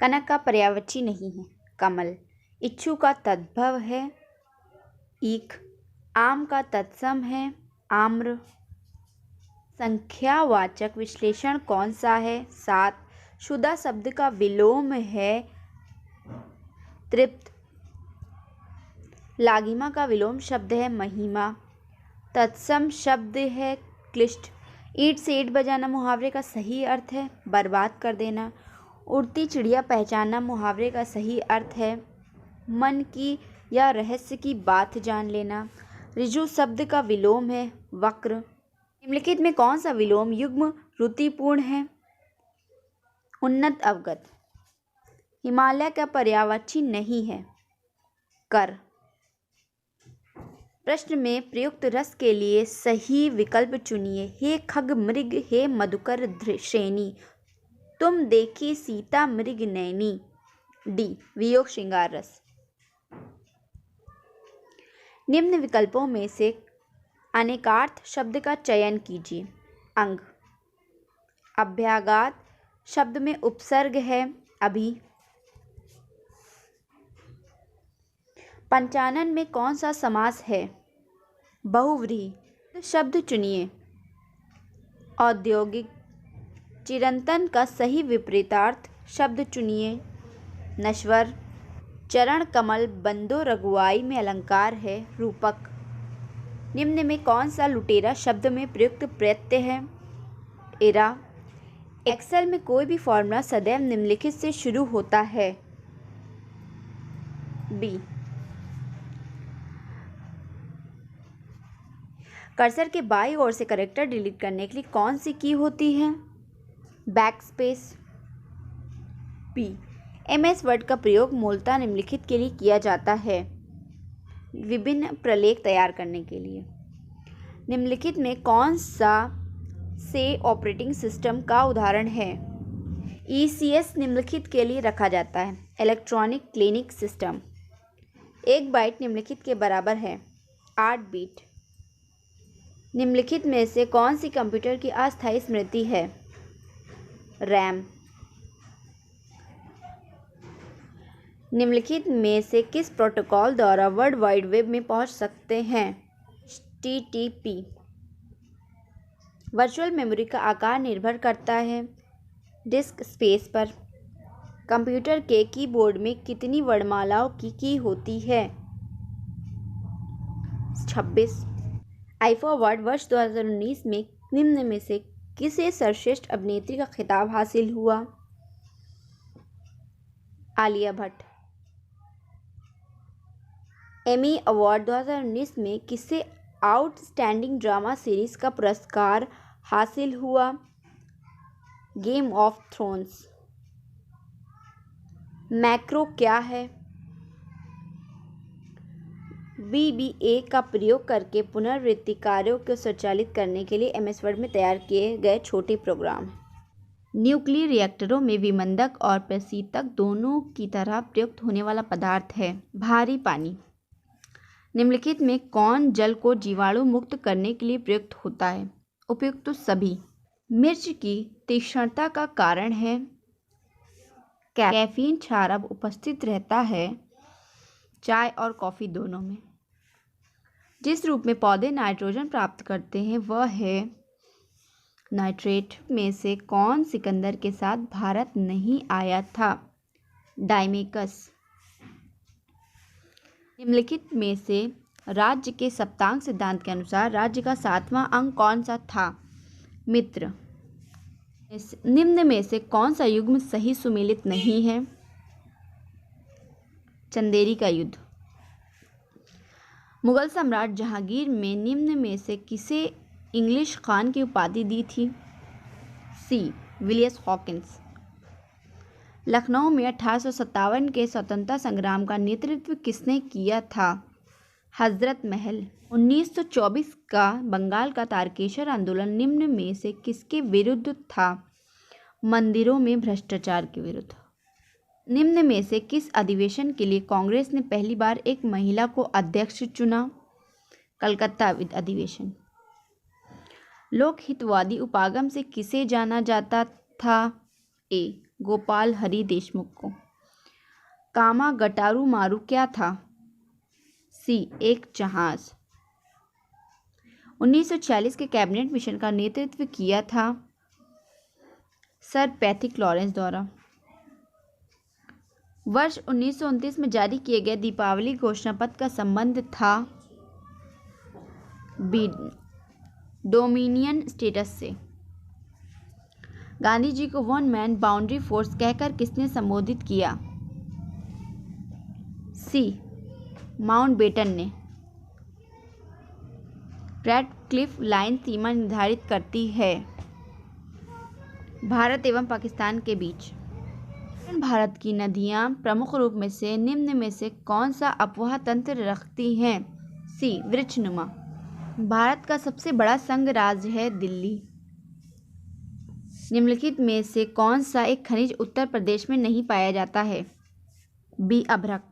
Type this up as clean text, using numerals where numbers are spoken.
कनक का पर्यायवाची नहीं है। कमल। इच्छू का तद्भव है। ईख। आम का तत्सम है। आम्र। संख्यावाचक विश्लेषण कौन सा है? 7। शुदा शब्द का विलोम है तृप्त। लागिमा का विलोम शब्द है महिमा। तत्सम शब्द है क्लिष्ट। ईंट से ईंट बजाना मुहावरे का सही अर्थ है बर्बाद कर देना। उड़ती चिड़िया पहचानना मुहावरे का सही अर्थ है मन की या रहस्य की बात जान लेना। ऋजु शब्द का विलोम है वक्र। निम्नलिखित में कौन सा विलोम युग्म रुतिपूर्ण है? उन्नत अवगत। हिमालय का पर्यायवाची नहीं है कर। प्रश्न में प्रयुक्त रस के लिए सही विकल्प चुनिए। हे खग मृग हे मधुकर श्रेणी, तुम देखी सीता मृग नैनी। डी वियोग श्रृंगार रस। निम्न विकल्पों में से अनेकार्थ शब्द का चयन कीजिए। अंग। अभ्यागात शब्द में उपसर्ग है अभी। पंचानन में कौन सा समास है? बहुव्रीहि। शब्द चुनिए। औद्योगिक। चिरंतन का सही विपरीतार्थ शब्द चुनिए। नश्वर। चरण कमल बंदो रघुआई में अलंकार है रूपक। निम्न में कौन सा लुटेरा शब्द में प्रयुक्त प्रत्यय है? एरा। एक्सेल में कोई भी फॉर्मूला सदैव निम्नलिखित से शुरू होता है। बी। कर्सर के बाईं ओर से कैरेक्टर डिलीट करने के लिए कौन सी की होती है? बैकस्पेस। पी। एमएस वर्ड का प्रयोग मूलतः निम्नलिखित के लिए किया जाता है। विभिन्न प्रलेख तैयार करने के लिए। निम्नलिखित में कौन सा से ऑपरेटिंग सिस्टम का उदाहरण है? ECS निम्नलिखित के लिए रखा जाता है। Electronic clinic system. 1 बाइट निम्नलिखित के बराबर है 8 बिट। निम्नलिखित में से कौन सी कंप्यूटर की अस्थायी स्मृति है? रैम। निम्नलिखित में से किस प्रोटोकॉल द्वारा वर्ल्ड वाइड वेब में पहुंच सकते हैं? TTP। वर्चुअल मेमोरी का आकार निर्भर करता है डिस्क स्पेस पर। कंप्यूटर के कीबोर्ड में कितनी वर्णमालाओं की होती है? 26। आईफा अवार्ड वर्ष 2019 में निम्न में से किसे सर्वश्रेष्ठ अभिनेत्री का खिताब हासिल हुआ? आलिया भट्ट। एमी अवार्ड 2019 में किसे आउटस्टैंडिंग ड्रामा सीरीज का पुरस्कार हासिल हुआ? Game of thrones. मैक्रो क्या है? VBA का प्रयोग करके पुनरावृत्ति कार्यों को स्वचालित करने के लिए MS वर्ड में तैयार किए गए छोटे प्रोग्राम। न्यूक्लियर रिएक्टरों में विमंदक और प्रशीतक दोनों की तरह प्रयुक्त होने वाला पदार्थ है भारी पानी। निम्नलिखित में कौन जल को जीवाणु मुक्त करने के लिए प्रयुक्त होता है? उपयुक्त तो सभी। मिर्च की तीक्ष्णता का कारण है कैफीन क्षारक उपस्थित रहता है चाय और कॉफ़ी दोनों में। जिस रूप में पौधे नाइट्रोजन प्राप्त करते हैं वह है नाइट्रेट। में से कौन सिकंदर के साथ भारत नहीं आया था? डायमेकस। निम्नलिखित में से राज्य के सप्तांग सिद्धांत के अनुसार राज्य का 7वां अंग कौन सा था? मित्र। निम्न में से कौन सा युग्म सही सुमेलित नहीं है? चंदेरी का युद्ध। मुगल सम्राट जहांगीर में निम्न में से किसे इंग्लिश खान की उपाधि दी थी? C William Hawkins. लखनऊ में 1857 के स्वतंत्रता संग्राम का नेतृत्व किसने किया था? हजरत महल। 1924 का बंगाल का तारकेश्वर आंदोलन निम्न में से किसके विरुद्ध था? मंदिरों में भ्रष्टाचार के विरुद्ध। निम्न में से किस अधिवेशन के लिए कांग्रेस ने पहली बार एक महिला को अध्यक्ष चुना? कलकत्ता अधिवेशन। लोक हितवादी उपागम से किसे जाना जाता था? ए गोपाल हरि देशमुख को। कामा गटारू मारू क्या था? सी, एक जहाज। 1946 के कैबिनेट मिशन का नेतृत्व किया था सर पैथिक लॉरेंस द्वारा। वर्ष 1929 में जारी किए गए दीपावली घोषणा पत्र का संबंध था बी, डोमिनियन स्टेटस से। गांधी जी को वन मैन बाउंड्री फोर्स कहकर किसने संबोधित किया? सी, माउंटबेटन ने। रेडक्लिफ लाइन सीमा निर्धारित करती है भारत एवं पाकिस्तान के बीच। भारत की नदियां प्रमुख रूप में से निम्न में से कौन सा अपवाह तंत्र रखती हैं? सी, वृक्षनुमा। भारत का सबसे बड़ा संघ राज्य है दिल्ली। निम्नलिखित में से कौन सा एक खनिज उत्तर प्रदेश में नहीं पाया जाता है? बी, अभ्रक।